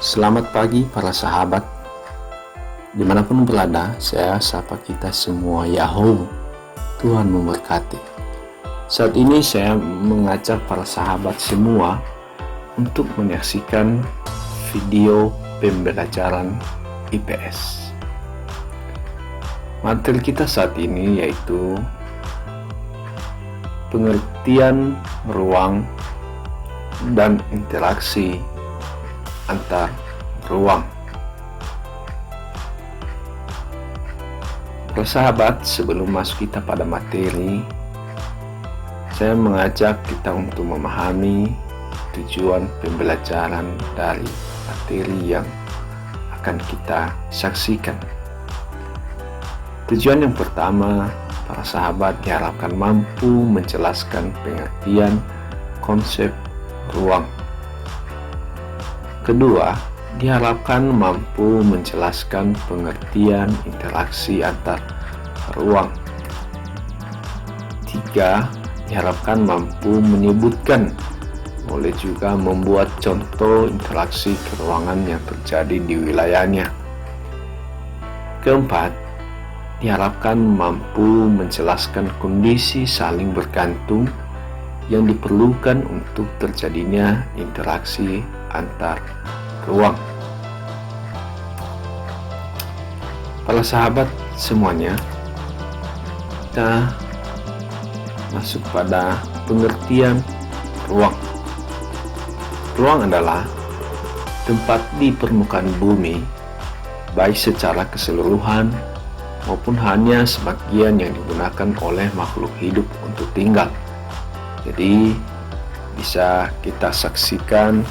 Selamat pagi para sahabat. Dimanapun berada, saya sapa kita semua Yahoo. Tuhan memberkati. Saat ini saya mengajak para sahabat semua untuk menyaksikan video pembelajaran IPS. Materi kita saat ini yaitu pengertian ruang dan interaksi antar ruang. Para sahabat, sebelum masuk kita pada materi, saya mengajak kita untuk memahami tujuan pembelajaran dari materi yang akan kita saksikan. Tujuan yang pertama, para sahabat diharapkan mampu menjelaskan pengertian konsep ruang. Kedua, diharapkan mampu menjelaskan pengertian interaksi antar ruang. Tiga, diharapkan mampu menyebutkan, boleh juga membuat contoh interaksi keruangan yang terjadi di wilayahnya. Keempat, diharapkan mampu menjelaskan kondisi saling bergantung yang diperlukan untuk terjadinya interaksi antar ruang. Para sahabat semuanya, kita masuk pada pengertian ruang. Ruang adalah tempat di permukaan bumi, baik secara keseluruhan maupun hanya sebagian yang digunakan oleh makhluk hidup untuk tinggal. Jadi bisa kita saksikan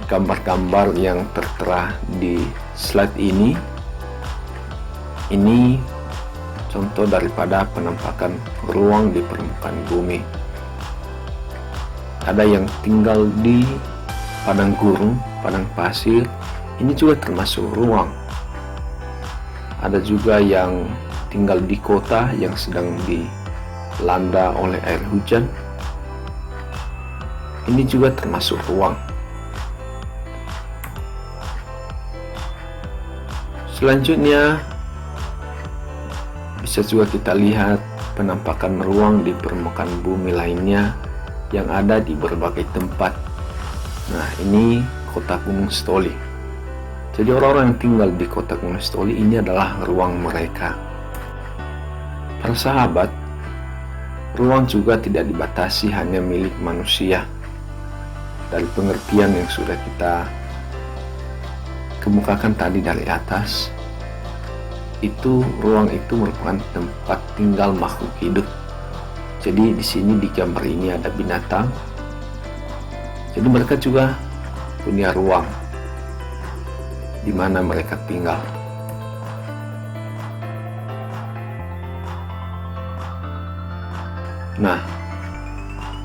gambar-gambar yang tertera di slide ini. Ini contoh daripada penampakan ruang di permukaan bumi. Ada yang tinggal di padang gurun, padang pasir, ini juga termasuk ruang. Ada juga yang tinggal di kota yang sedang dilanda oleh air hujan. Ini juga termasuk ruang. Selanjutnya, bisa juga kita lihat penampakan ruang di permukaan bumi lainnya yang ada di berbagai tempat. Nah, ini kota Gunung Stoli. Jadi orang-orang yang tinggal di kota Gunung Stoli ini adalah ruang mereka. Para sahabat, ruang juga tidak dibatasi hanya milik manusia. Dari pengertian yang sudah kita kemukakan tadi dari atas, itu ruang itu merupakan tempat tinggal makhluk hidup. Jadi di sini di gambar ini ada binatang. Jadi mereka juga punya ruang di mana mereka tinggal. Nah,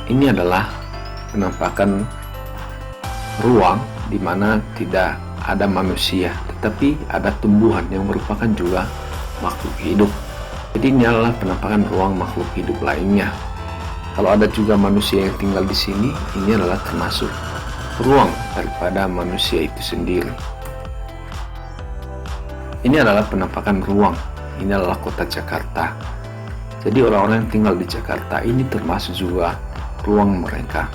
ini adalah penampakan ruang di mana tidak ada manusia, tetapi ada tumbuhan yang merupakan juga makhluk hidup. Jadi ini adalah penampakan ruang makhluk hidup lainnya. Kalau ada juga manusia yang tinggal di sini, ini adalah termasuk ruang daripada manusia itu sendiri. Ini adalah penampakan ruang. Ini adalah kota Jakarta. Jadi orang-orang yang tinggal di Jakarta ini termasuk juga ruang mereka.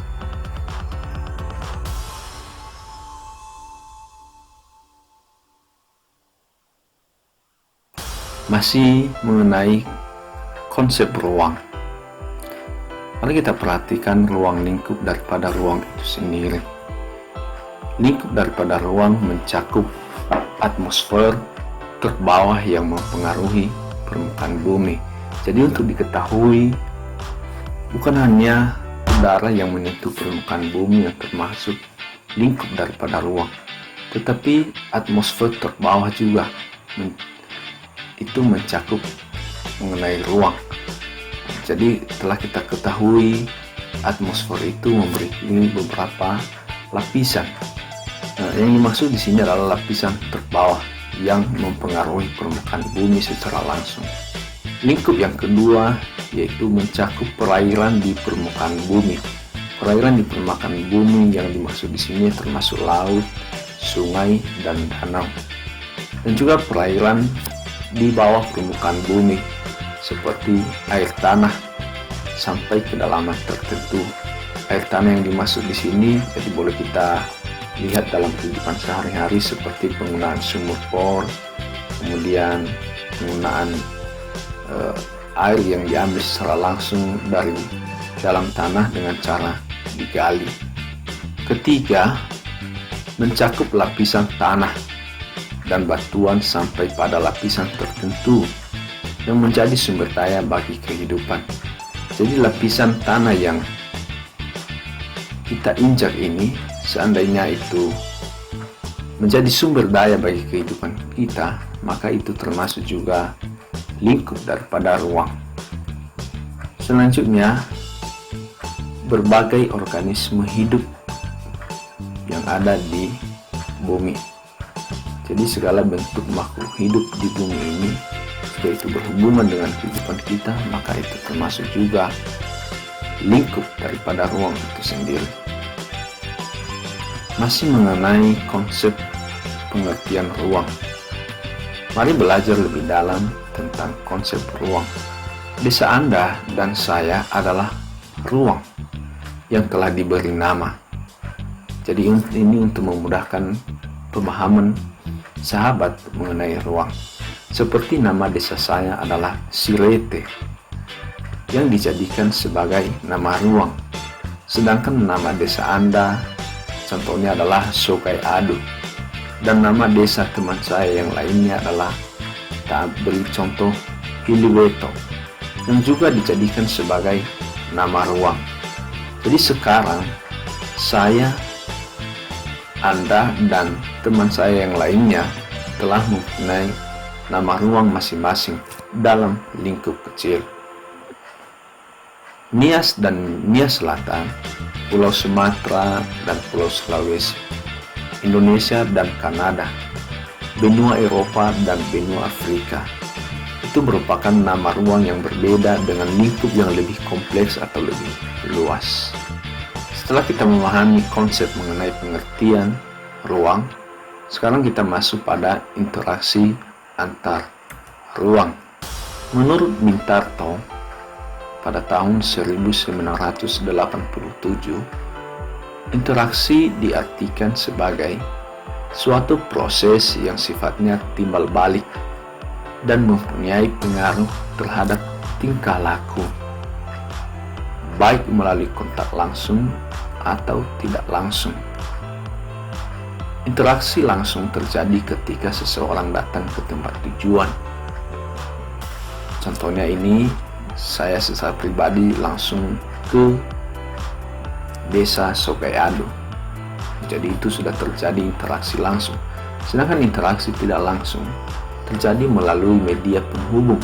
Masih mengenai konsep ruang, mari kita perhatikan ruang lingkup daripada ruang itu sendiri. Lingkup daripada ruang mencakup atmosfer terbawah yang mempengaruhi permukaan bumi. Jadi untuk diketahui, bukan hanya udara yang menyentuh permukaan bumi yang termasuk lingkup daripada ruang, tetapi atmosfer terbawah juga itu mencakup mengenai ruang. Jadi telah kita ketahui atmosfer itu memiliki beberapa lapisan. Nah, yang dimaksud di sini adalah lapisan terbawah yang mempengaruhi permukaan bumi secara langsung. Lingkup yang kedua yaitu mencakup perairan di permukaan bumi. Perairan di permukaan bumi yang dimaksud di sini termasuk laut, sungai, dan danau. Dan juga perairan di bawah permukaan bumi seperti air tanah sampai kedalaman tertentu. Air tanah yang dimaksud di sini jadi boleh kita lihat dalam kehidupan sehari-hari seperti penggunaan sumur bor, kemudian penggunaan air yang diambil secara langsung dari dalam tanah dengan cara digali. Ketiga, mencakup lapisan tanah dan batuan sampai pada lapisan tertentu yang menjadi sumber daya bagi kehidupan. Jadi lapisan tanah yang kita injak ini, seandainya itu menjadi sumber daya bagi kehidupan kita, maka itu termasuk juga lingkup daripada ruang. Selanjutnya, berbagai organisme hidup yang ada di bumi. Jadi segala bentuk makhluk hidup di bumi ini, jika itu berhubungan dengan kehidupan kita, maka itu termasuk juga lingkup daripada ruang itu sendiri. Masih mengenai konsep pengertian ruang, mari belajar lebih dalam tentang konsep ruang. Desa Anda dan saya adalah ruang yang telah diberi nama. Jadi ini untuk memudahkan pemahaman sahabat mengenai ruang. Seperti nama desa saya adalah Sirete yang dijadikan sebagai nama ruang. Sedangkan nama desa Anda contohnya adalah Sokai Adu. Dan nama desa teman saya yang lainnya adalah, kita beri contoh, Kiliweto, yang juga dijadikan sebagai nama ruang. Jadi sekarang saya, Anda, dan teman saya yang lainnya telah mempunyai nama ruang masing-masing dalam lingkup kecil. Nias dan Nias Selatan, Pulau Sumatera dan Pulau Sulawesi, Indonesia dan Kanada, benua Eropa dan benua Afrika, itu merupakan nama ruang yang berbeda dengan lingkup yang lebih kompleks atau lebih luas. Setelah kita memahami konsep mengenai pengertian ruang, sekarang kita masuk pada interaksi antar ruang. Menurut Mintarto, pada tahun 1987, interaksi diartikan sebagai suatu proses yang sifatnya timbal balik dan mempunyai pengaruh terhadap tingkah laku, baik melalui kontak langsung atau tidak langsung. Interaksi langsung terjadi ketika seseorang datang ke tempat tujuan. Contohnya ini, saya secara pribadi langsung ke desa Sokai Adu. Jadi itu sudah terjadi interaksi langsung. Sedangkan interaksi tidak langsung terjadi melalui media penghubung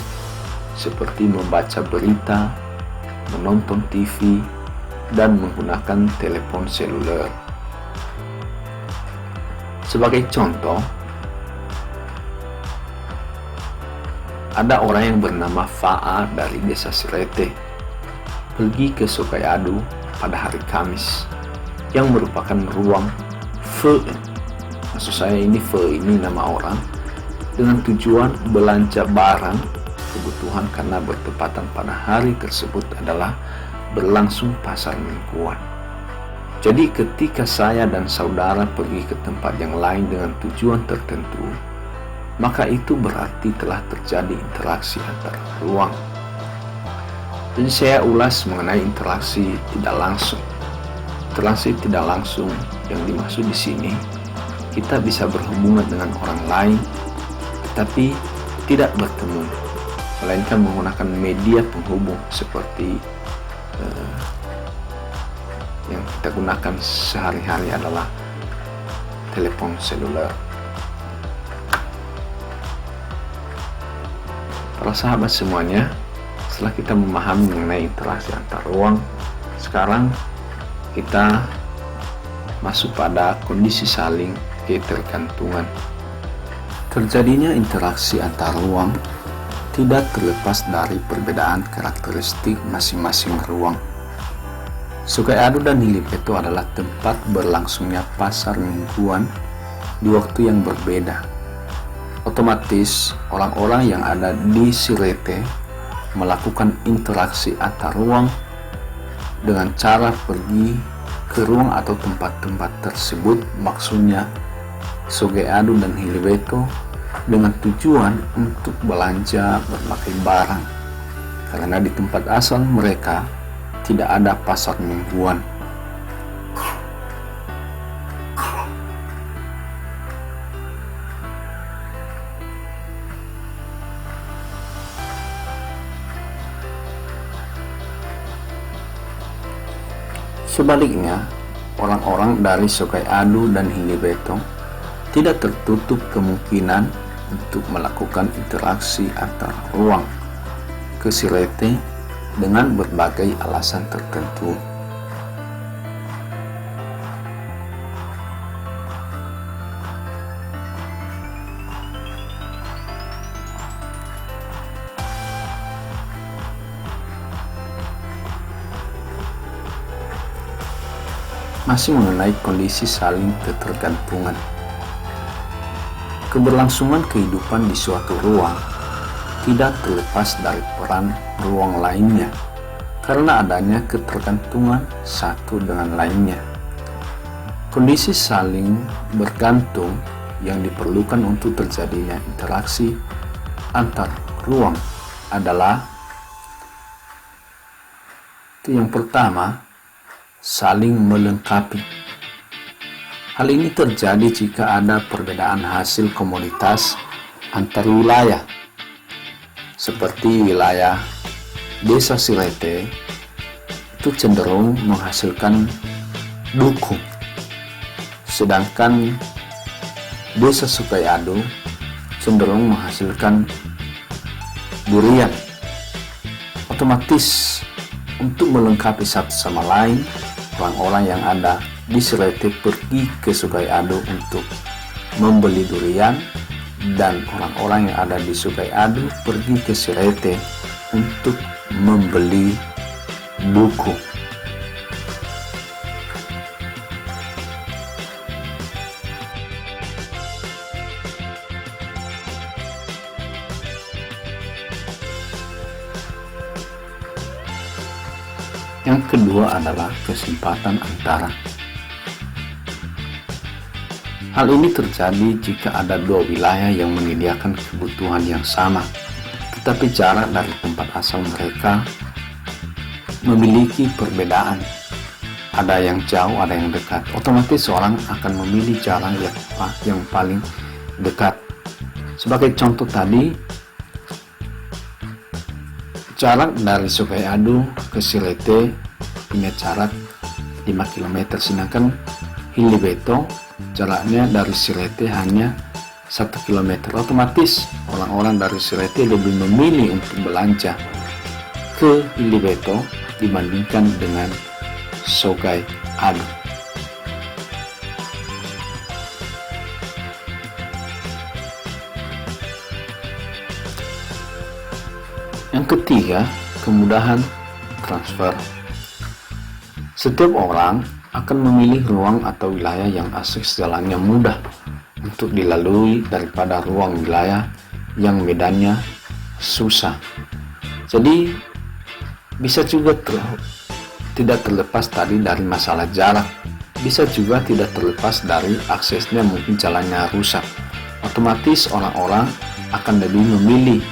seperti membaca berita, menonton TV, dan menggunakan telepon seluler. Sebagai contoh, ada orang yang bernama Faa dari desa Sirete pergi ke Sokai Adu pada hari Kamis, yang merupakan ruang Fe. Maksud saya ini Fe ini nama orang, dengan tujuan belanja barang kebutuhan karena bertepatan pada hari tersebut adalah berlangsung pasar mingguan. Jadi ketika saya dan saudara pergi ke tempat yang lain dengan tujuan tertentu, maka itu berarti telah terjadi interaksi antar ruang. Jadi saya ulas mengenai interaksi tidak langsung. Interaksi tidak langsung yang dimaksud di sini, kita bisa berhubungan dengan orang lain, tetapi tidak bertemu, melainkan menggunakan media penghubung seperti yang kita gunakan sehari-hari adalah telepon seluler. Para sahabat semuanya, setelah kita memahami mengenai interaksi antar ruang, sekarang kita masuk pada kondisi saling ketergantungan. Terjadinya interaksi antar ruang tidak terlepas dari perbedaan karakteristik masing-masing ruang. Sungai Adu dan Hilipeto adalah tempat berlangsungnya pasar mingguan di waktu yang berbeda. Otomatis orang-orang yang ada di Sirete melakukan interaksi antar ruang dengan cara pergi ke ruang atau tempat-tempat tersebut, maksudnya Sungai Adu dan Hilipeto, dengan tujuan untuk belanja berbagai barang, karena di tempat asal mereka tidak ada pasar mingguan. Sebaliknya, orang-orang dari Sungai Adu dan Hilipeto tidak tertutup kemungkinan untuk melakukan interaksi antar ruang ke Sirete dengan berbagai alasan tertentu. Masih mengenai kondisi saling ketergantungan. Keberlangsungan kehidupan di suatu ruang tidak terlepas dari peran ruang lainnya, karena adanya ketergantungan satu dengan lainnya. Kondisi saling bergantung yang diperlukan untuk terjadinya interaksi antar ruang adalah yang pertama, saling melengkapi. Hal ini terjadi jika ada perbedaan hasil komoditas antar wilayah, seperti wilayah Desa Sirete itu cenderung menghasilkan duku, sedangkan Desa Sungai Adu cenderung menghasilkan durian. Otomatis untuk melengkapi satu sama lain, orang-orang yang ada di Sirete pergi ke Sungai Adu untuk membeli durian, dan orang-orang yang ada di Sungai Adu pergi ke Sirete untuk membeli buku. Yang kedua adalah kesempatan antara. Hal ini terjadi jika ada dua wilayah yang menyediakan kebutuhan yang sama, tetapi jarak dari tempat asal mereka memiliki perbedaan. Ada yang jauh, ada yang dekat. Otomatis orang akan memilih jalan yang paling dekat. Sebagai contoh tadi, jarak dari Sungai Adu ke Sirete punya jarak 5 km, sedangkan Hilipeto jaraknya dari Sirete hanya 1 km. Otomatis orang-orang dari Sirete lebih memilih untuk belanja ke Hilipeto dibandingkan dengan Sungai Adu. Yang ketiga, kemudahan transfer. Setiap orang akan memilih ruang atau wilayah yang akses jalannya mudah untuk dilalui daripada ruang wilayah yang medannya susah. Jadi bisa juga tidak terlepas tadi dari masalah jarak, bisa juga tidak terlepas dari aksesnya, mungkin jalannya rusak. Otomatis orang-orang akan lebih memilih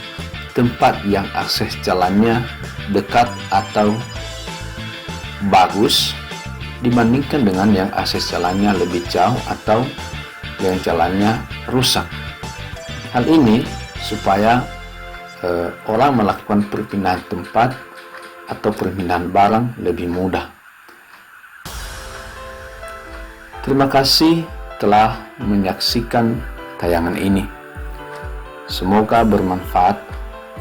tempat yang akses jalannya dekat atau bagus dibandingkan dengan yang akses jalannya lebih jauh atau yang jalannya rusak. Hal ini supaya orang melakukan perpindahan tempat atau perpindahan barang lebih mudah. Terima kasih telah menyaksikan tayangan ini. Semoga bermanfaat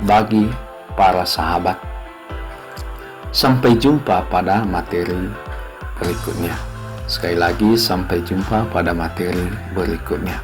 bagi para sahabat. Sampai jumpa pada materi berikutnya. Sekali lagi, sampai jumpa pada materi berikutnya.